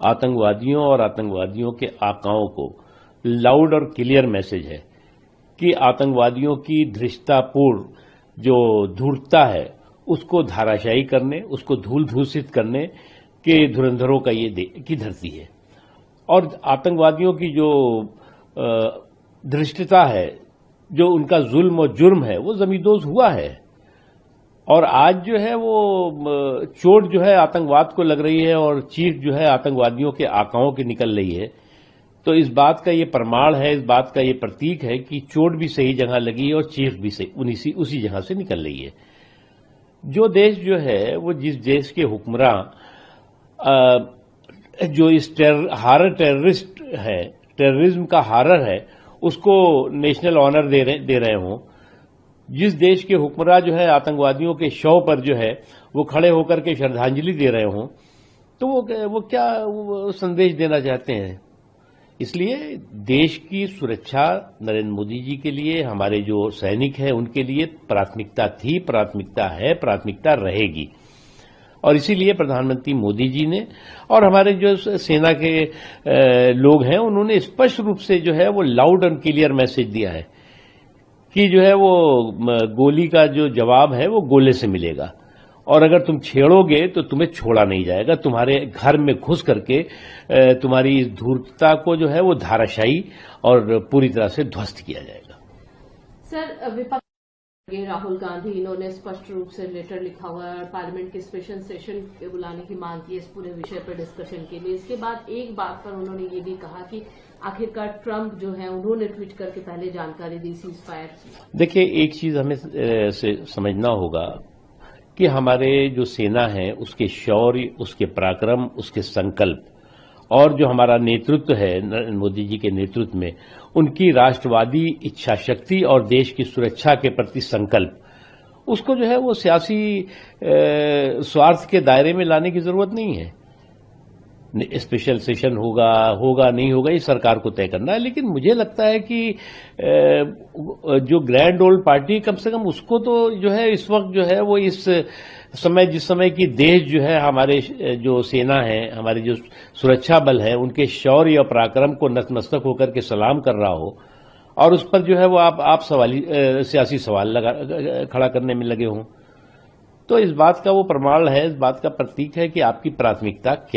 आतंकवादियों और आतंकवादियों के आकाओं को लाउड और क्लियर मैसेज है कि आतंकवादियों की धृष्टतापूर्ण जो धूर्तता है उसको धाराशायी करने, उसको धूल धूसित करने के धुरंधरों का ये की धरती है। और आतंकवादियों की जो धृष्टता है, जो उनका जुल्म और जुर्म है, वो जमींदोज हुआ है। और आज जो है वो चोट जो है आतंकवाद को लग रही है और चीख जो है आतंकवादियों के आकाओं की निकल रही है। तो इस बात का ये प्रमाण है, इस बात का ये प्रतीक है कि चोट भी सही जगह लगी और चीख भी सही उसी जगह से निकल रही है। जो देश जो है वो जिस देश के हुक्मरान जो इस हारर टेररिस्ट है, टेररिज्म का हारर है, उसको नेशनल ऑनर दे रहे हों, जिस देश के हुक्मरान जो है आतंकवादियों के शव पर जो है वो खड़े होकर के श्रद्धांजलि दे रहे हों, तो वो क्या संदेश देना चाहते हैं। इसलिए देश की सुरक्षा नरेंद्र मोदी जी के लिए, हमारे जो सैनिक हैं उनके लिए प्राथमिकता थी, प्राथमिकता है, प्राथमिकता रहेगी। और इसीलिए प्रधानमंत्री मोदी जी ने और हमारे जो सेना के लोग हैं उन्होंने स्पष्ट रूप से जो है वो लाउड एंड क्लियर मैसेज दिया है कि जो है वो गोली का जो जवाब है वो गोले से मिलेगा, और अगर तुम छेड़ोगे तो तुम्हें छोड़ा नहीं जाएगा, तुम्हारे घर में घुस करके तुम्हारी इस धूर्तता को जो है वो धाराशायी और पूरी तरह से ध्वस्त किया जाएगा। सर, विपक्ष राहुल गांधी इन्होंने स्पष्ट रूप से लेटर लिखा हुआ है और पार्लियामेंट के स्पेशल सेशन के बुलाने की मांग की इस पूरे विषय पर डिस्कशन के लिए। इसके बाद एक बात पर उन्होंने ये भी कहा कि आखिरकार ट्रंप जो है उन्होंने ट्वीट करके पहले जानकारी दी सीज फायर की। देखिए, एक चीज हमें समझना होगा कि हमारे जो सेना है उसके शौर्य, उसके पराक्रम, उसके संकल्प और जो हमारा नेतृत्व है नरेंद्र मोदी जी के नेतृत्व में, उनकी राष्ट्रवादी इच्छा शक्ति और देश की सुरक्षा के प्रति संकल्प, उसको जो है वो सियासी स्वार्थ के दायरे में लाने की जरूरत नहीं है। स्पेशल सेशन होगा नहीं होगा ये सरकार को तय करना है, लेकिन मुझे लगता है कि जो ग्रैंड ओल्ड पार्टी कम से कम उसको तो जो है इस वक्त जो है वो इस समय जिस समय की देश जो है हमारे जो सेना है, हमारे जो सुरक्षा बल है, उनके शौर्य और पराक्रम को नतमस्तक होकर के सलाम कर रहा हो और उस पर जो है वो आप सियासी सवाल खड़ा करने में लगे हों, तो इस बात का वो प्रमाण है, इस बात का प्रतीक है कि आपकी प्राथमिकता क्या